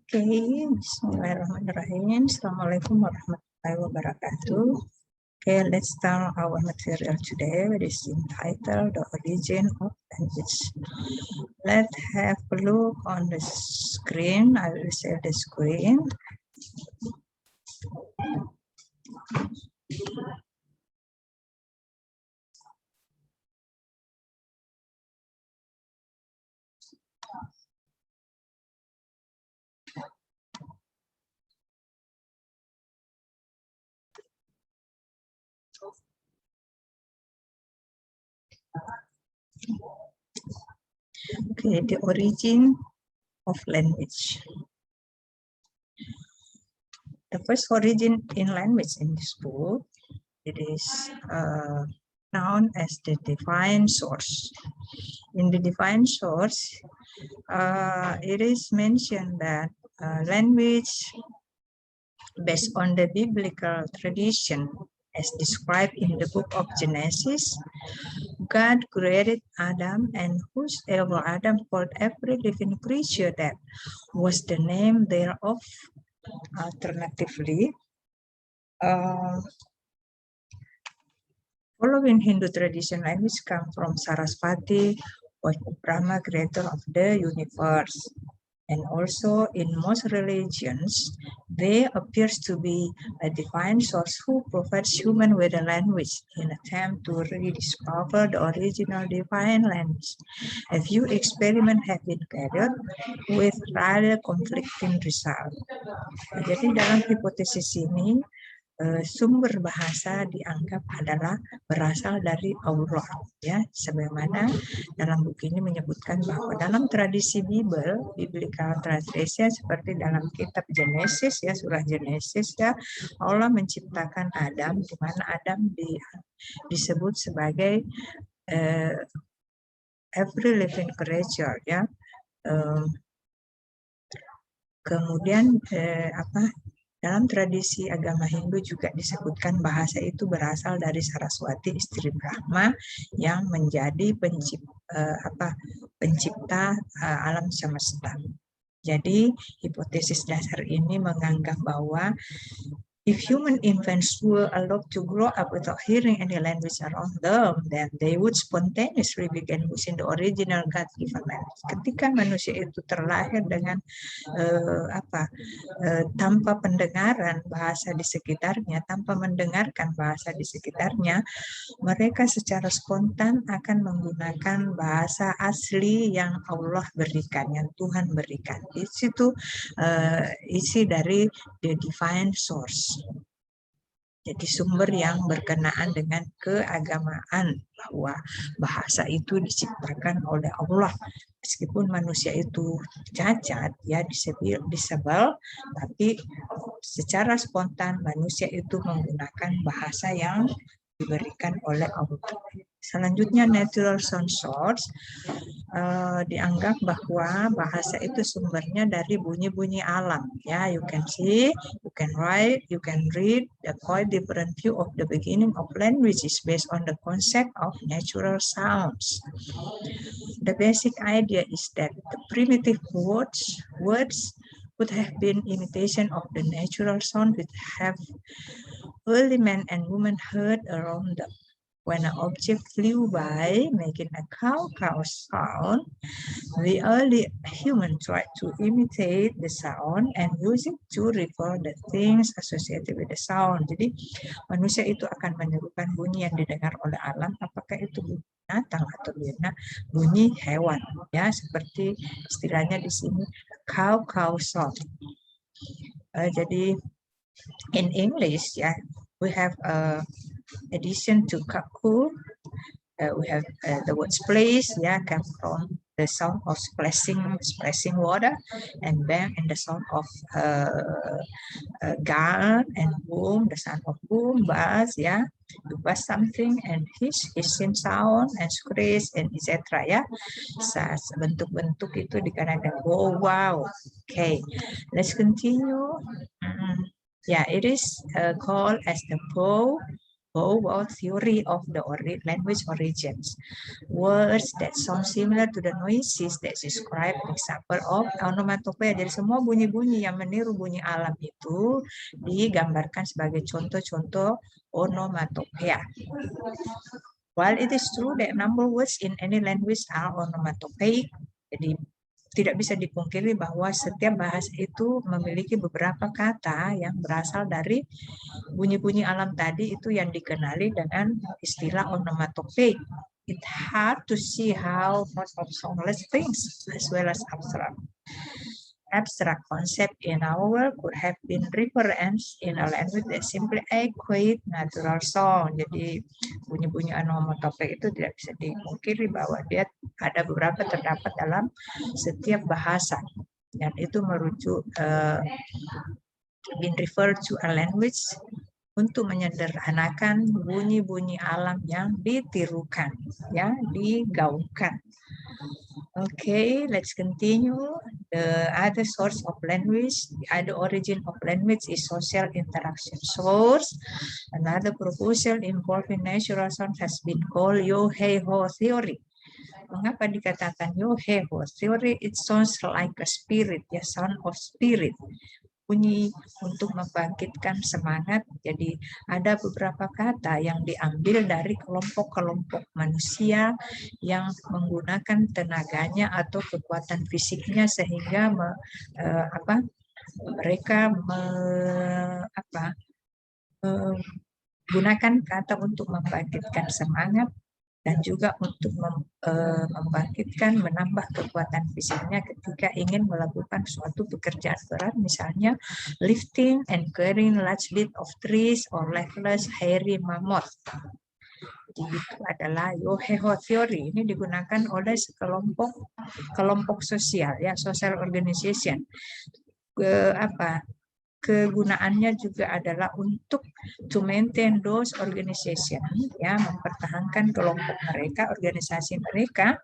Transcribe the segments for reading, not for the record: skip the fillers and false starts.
Okay, Bismillahirrahmanirrahim. Assalamualaikum warahmatullahi wabarakatuh. Okay, let's start our material today, which is entitled The Origin of Language. Let's have a look on the screen. I will share the screen. Okay, the origin of language. The first origin in language in this book, it is known as the divine source. In the divine source, it is mentioned that language based on the biblical tradition as described in the book of Genesis, God created Adam, and whosoever Adam called every living creature that was the name thereof. Alternatively, following Hindu tradition, language comes from Saraswati, was Brahma, creator of the universe. And also in most religions, there appears to be a divine source who provides human with a language in an attempt to rediscover the original divine language. A few experiments have been carried with rather conflicting results. Jadi dalam hipotesis ini, sumber bahasa dianggap adalah berasal dari Allah, ya, sebagaimana dalam buku ini menyebutkan bahwa dalam tradisi biblical tradition, seperti dalam kitab Genesis, ya, surah Genesis, ya, Allah menciptakan Adam, di mana Adam disebut sebagai every living creature, ya. Kemudian dalam tradisi agama Hindu juga disebutkan bahasa itu berasal dari Saraswati, istri Brahma, yang menjadi pencipta alam semesta. Jadi hipotesis dasar ini menganggap bahwa if human infants were allowed to grow up without hearing any language around them, then they would spontaneously begin using the original God-given language. Ketika manusia itu terlahir dengan tanpa pendengaran bahasa di sekitarnya, tanpa mendengarkan bahasa di sekitarnya, mereka secara spontan akan menggunakan bahasa asli yang Allah berikan, yang Tuhan berikan. Di situ isi dari the divine source. Jadi sumber yang berkenaan dengan keagamaan, bahwa bahasa itu diciptakan oleh Allah. Meskipun manusia itu cacat, ya, disebel, tapi secara spontan manusia itu menggunakan bahasa yang diberikan oleh Allah. Selanjutnya, natural sound source, dianggap bahwa bahasa itu sumbernya dari bunyi-bunyi alam. Ya, you can see, you can write, you can read. The quite different view of the beginning of language is based on the concept of natural sounds. The basic idea is that the primitive words would have been imitation of the natural sound which have early men and women heard around them. When an object flew by, making a cow sound, the early human tried to imitate the sound and use it to refer the things associated with the sound. Jadi manusia itu akan menirukan bunyi yang didengar oleh alam, apakah itu bunyi binatang atau bunyi hewan, ya, seperti istilahnya di sini cow sound. Jadi in English, ya, we have addition to cuckoo, we have the word splash, yeah, come from the sound of splashing water, and bang, and the sound of gun, and boom, the sound of boom, buzz, yeah, to buzz something, and hissing sound, and screech, and etc. Ya, bentuk-bentuk itu dikarenakan wow. Okay, let's continue. Yeah, it is called as the bow Bow theory of the language origins. Words that sound similar to the noises that describe example of onomatopoeia. Jadi semua bunyi-bunyi yang meniru bunyi alam itu digambarkan sebagai contoh-contoh onomatopoeia. While it is true that number words in any language are onomatopoeic, jadi tidak bisa dipungkiri bahwa setiap bahasa itu memiliki beberapa kata yang berasal dari bunyi-bunyi alam tadi itu yang dikenali dengan istilah onomatopoeic. It's hard to see how most of soundless things as well as abstract concept in our world could have been referenced in a language that simply equate natural sound. Jadi bunyi-bunyi onomatopoeia itu tidak bisa dipungkiri bahwa dia ada beberapa terdapat dalam setiap bahasa dan itu merujuk been referred to a language untuk menyederhanakan bunyi-bunyi alam yang ditirukan, ya, digaungkan. Okay, let's continue. The other source of language, the other origin of language is social interaction source. Another proposal involving natural sound has been called Yo-Hei-Ho theory. Mengapa dikatakan Yo-Hei-Ho theory? It sounds like a spirit, ya, sound of spirit. Bunyi untuk membangkitkan semangat. Jadi ada beberapa kata yang diambil dari kelompok-kelompok manusia yang menggunakan tenaganya atau kekuatan fisiknya sehingga mereka menggunakan kata untuk membangkitkan semangat dan juga untuk membangkitkan, menambah kekuatan fisiknya ketika ingin melakukan suatu pekerjaan berat, misalnya lifting and carrying large bit of trees or legless hairy mammoth. Jadi itu adalah Yo-Hei-Ho theory. Ini digunakan oleh kelompok sosial, ya, social organization. Kegunaannya juga adalah untuk to maintain those organization, ya, mempertahankan kelompok mereka, organisasi mereka.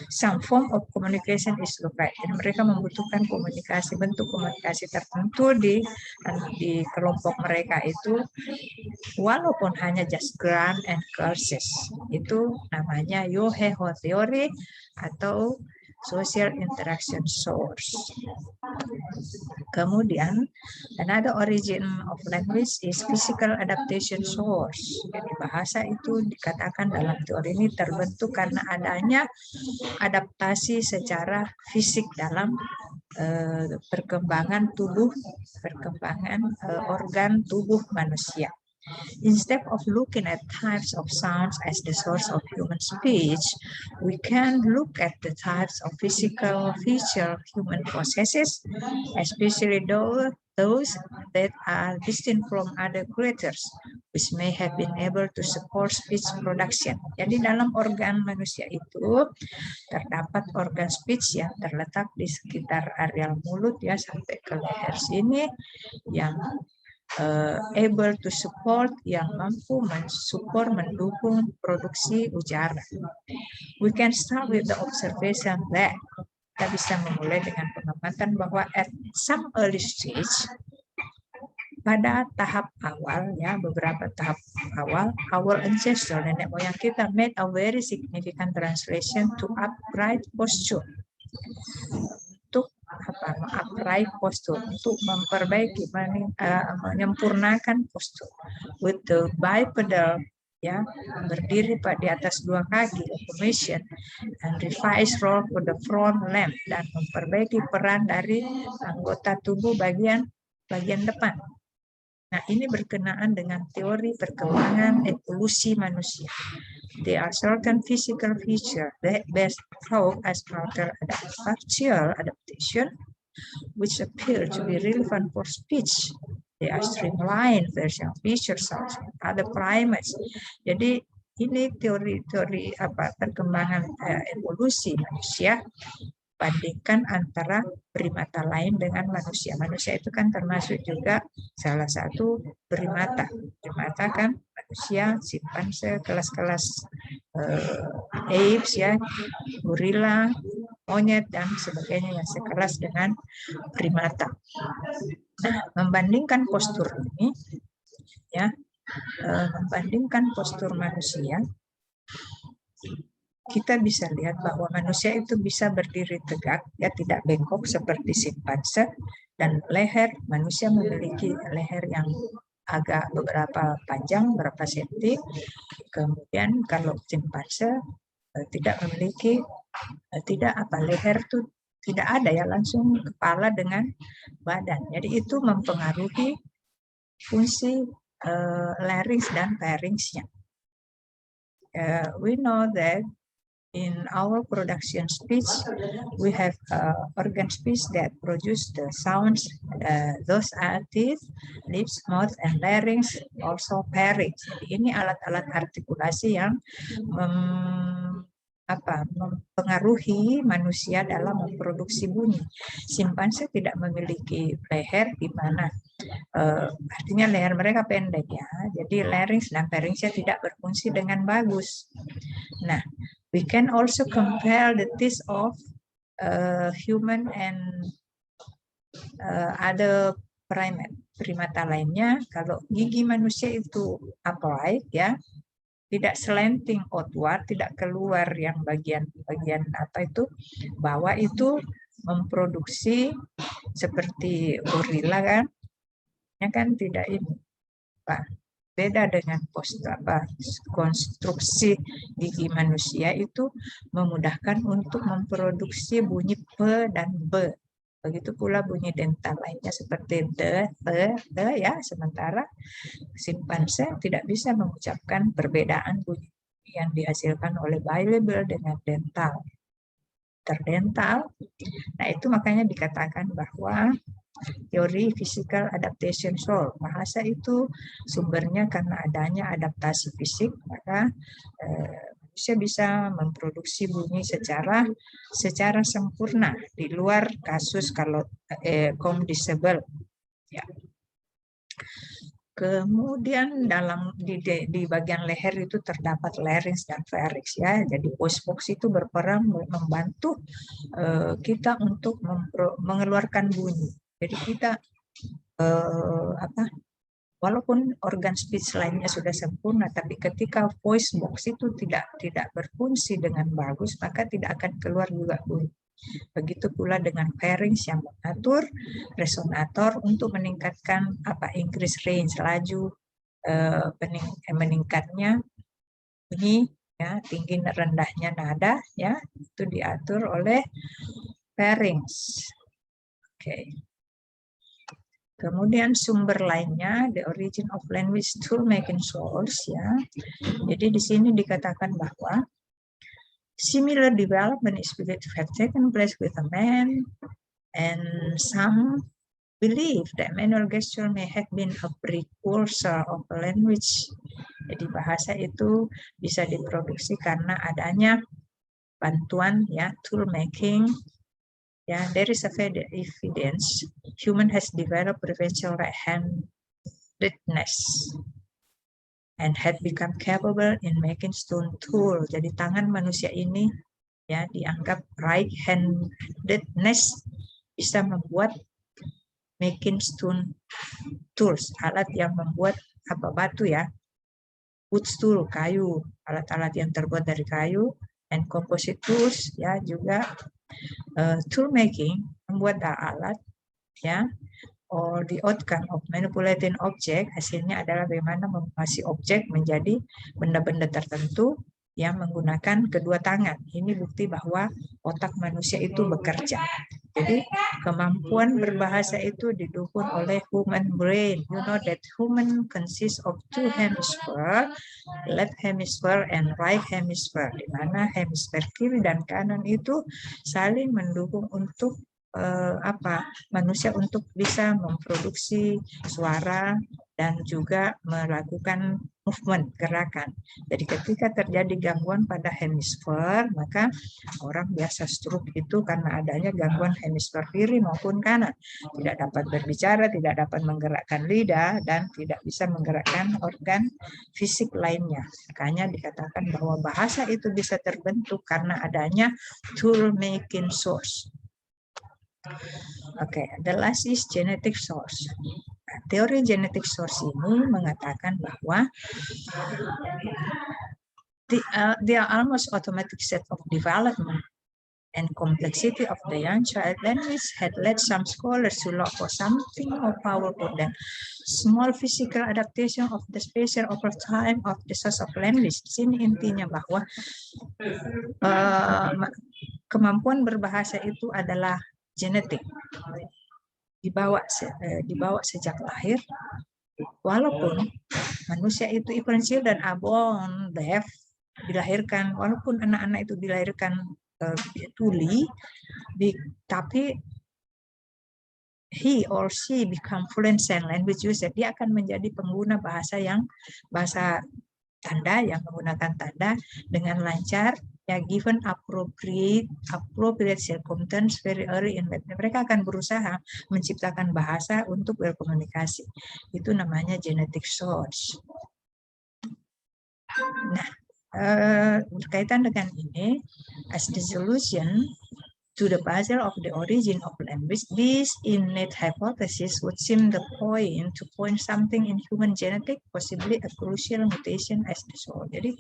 Some form of communication is required. Dan mereka membutuhkan komunikasi, bentuk komunikasi tertentu di kelompok mereka itu, walaupun hanya just grunt and curses. Itu namanya Yo-Hei-Ho theory atau social interaction source. Kemudian, another origin of language is physical adaptation source. Jadi bahasa itu dikatakan dalam teori ini terbentuk karena adanya adaptasi secara fisik dalam perkembangan organ tubuh manusia. Instead of looking at types of sounds as the source of human speech, we can look at the types of physical feature human possesses, especially those that are distinct from other creatures, which may have been able to support speech production. Jadi dalam organ manusia itu terdapat organ speech yang terletak di sekitar areal mulut, ya, sampai ke leher sini, yang able to support, yang mampu mensupport, mendukung produksi ujaran. We can start with the observation that kita bisa memulai dengan pengamatan bahwa at some early stage, pada tahap awal, ya, beberapa tahap awal, our ancestor, nenek moyang kita, made a very significant translation to upright posture. Untuk upright posture, untuk memperbaiki, menyempurnakan postur. With the bipedal, ya, berdiri di atas dua kaki, automation, and revised role for the front limb, dan memperbaiki peran dari anggota tubuh bagian depan. Nah, ini berkenaan dengan teori perkembangan evolusi manusia. There are certain physical features that best thought as partial adaptation, which appear to be relevant for speech. They are streamlined version features of other primates. Jadi ini teori perkembangan evolusi manusia, bandingkan antara primata lain dengan manusia. Manusia itu kan termasuk juga salah satu primata. Primata kan manusia, simpanse, kelas-kelas apes, ya, gorila, monyet, dan sebagainya yang sekelas dengan primata. Nah, membandingkan postur ini, ya, membandingkan postur manusia, kita bisa lihat bahwa manusia itu bisa berdiri tegak, ya tidak bengkok seperti simpanse, dan leher manusia memiliki leher yang agak beberapa panjang, berapa senti. Kemudian kalau simpanse tidak memiliki leher itu tidak ada ya, langsung kepala dengan badan. Jadi itu mempengaruhi fungsi larynx dan pharynxnya. We know that in our production speech, we have organ speech that produce the sounds. Those are teeth, lips, mouth, and larynx, also pharynx. Ini alat-alat artikulasi yang mempengaruhi manusia dalam memproduksi bunyi. Simpanse tidak memiliki leher, di mana artinya leher mereka pendek ya. Jadi larynx dan pharynxnya tidak berfungsi dengan bagus. Nah, we can also compare the teeth of human and other primata lainnya. Kalau gigi manusia itu upright ya, tidak slanting outward, tidak keluar yang bagian bawah itu memproduksi seperti gorila kan, ya kan tidak ini Pak. Beda dengan konstruksi gigi manusia itu memudahkan untuk memproduksi bunyi P dan B. Begitu pula bunyi dental lainnya seperti D, ya. Sementara simpanse tidak bisa mengucapkan perbedaan bunyi yang dihasilkan oleh bilabial dengan dental. Terdental. Nah, itu makanya dikatakan bahwa teori physical adaptation soul. Bahasa itu sumbernya karena adanya adaptasi fisik, maka manusia bisa memproduksi bunyi secara sempurna di luar kasus kalau kaum disable. Ya. Kemudian di bagian leher itu terdapat larynx dan pharynx ya. Jadi voice box itu berperan membantu kita untuk mengeluarkan bunyi. Jadi kita walaupun organ speech lainnya sudah sempurna, tapi ketika voice box itu tidak berfungsi dengan bagus, maka tidak akan keluar juga bunyi. Begitu pula dengan pharynx yang mengatur resonator untuk meningkatkan increase range, laju meningkatnya bunyi ya, tinggi rendahnya nada ya, itu diatur oleh pharynx. Oke. Kemudian sumber lainnya, the origin of language tool making source ya. Jadi di sini dikatakan bahwa similar development is believed to have taken place with a man, and some believe that manual gesture may have been a precursor of a language. Jadi bahasa itu bisa diproduksi karena adanya bantuan ya, tool making. Ya, there is a evidence human has developed preferential right-handedness and had become capable in making stone tool. Jadi tangan manusia ini ya dianggap right-handedness, bisa membuat making stone tools, alat yang membuat batu ya, wood tool, kayu, alat-alat yang terbuat dari kayu, and composite tools ya juga tool making, membuat alat ya, or the outcome of manipulating object, hasilnya adalah bagaimana mengubah objek menjadi benda-benda tertentu yang menggunakan kedua tangan. Ini bukti bahwa otak manusia itu bekerja. Jadi kemampuan berbahasa itu didukung oleh human brain. You know that human consists of two hemisphere, left hemisphere and right hemisphere, di mana hemisfer kiri dan kanan itu saling mendukung untuk manusia untuk bisa memproduksi suara dan juga melakukan movement, gerakan. Jadi ketika terjadi gangguan pada hemisfer, maka orang biasa stroke itu karena adanya gangguan hemisfer kiri maupun kanan. Tidak dapat berbicara, tidak dapat menggerakkan lidah, dan tidak bisa menggerakkan organ fisik lainnya. Makanya dikatakan bahwa bahasa itu bisa terbentuk karena adanya tool making source. Okay, the last is genetic source. Teori genetic source ini mengatakan bahwa the almost automatic set of development and complexity of the young child language had led some scholars to look for something more powerful than small physical adaptation of the spatial over time of the source of language. Di sini intinya bahwa kemampuan berbahasa itu adalah genetik, dibawa sejak lahir. Walaupun manusia itu Evangeline dan Abon Dev dilahirkan, walaupun anak-anak itu dilahirkan tuli, tapi he or she become fluent sign language user, dia akan menjadi pengguna bahasa tanda yang menggunakan tanda dengan lancar, ya, given appropriate circumstance very early in life. Mereka akan berusaha menciptakan bahasa untuk berkomunikasi. Itu namanya genetic source. Nah, berkaitan dengan ini, as the solution to the puzzle of the origin of language, this innate hypothesis would seem to point something in human genetic, possibly a crucial mutation as the soul. Jadi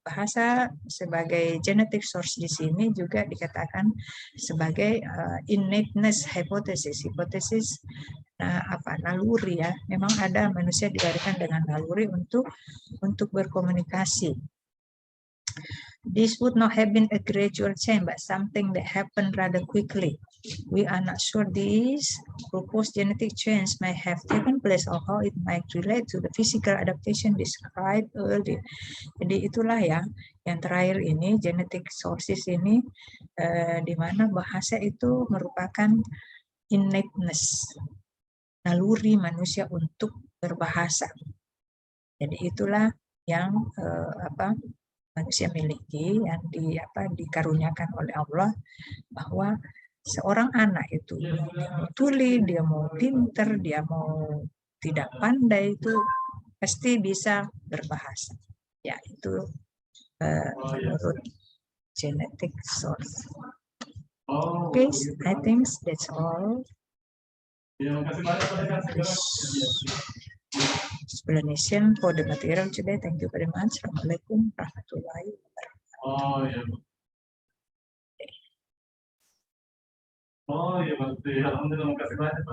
bahasa sebagai genetic source di sini juga dikatakan sebagai innateness hypothesis, hipotesis naluri, ya. Memang ada manusia dilahirkan dengan naluri untuk berkomunikasi. This would not have been a gradual change, but something that happened rather quickly. We are not sure this proposed genetic change may have taken place or how it might relate to the physical adaptation described earlier. Jadi itulah ya, yang terakhir ini, genetic sources ini, di mana bahasa itu merupakan innateness, naluri manusia untuk berbahasa. Jadi itulah yang manusia miliki, yang dikaruniakan oleh Allah, bahwa seorang anak itu dia mau tuli, dia mau pinter, dia mau tidak pandai, itu pasti bisa berbahasa. Ya, itu menurut genetic source. Okay, I think that's all. Explanation for the material today. Thank you very much. Assalamualaikum warahmatullahi wabarakatuh. Oh iya, Alhamdulillah, makasih banyak.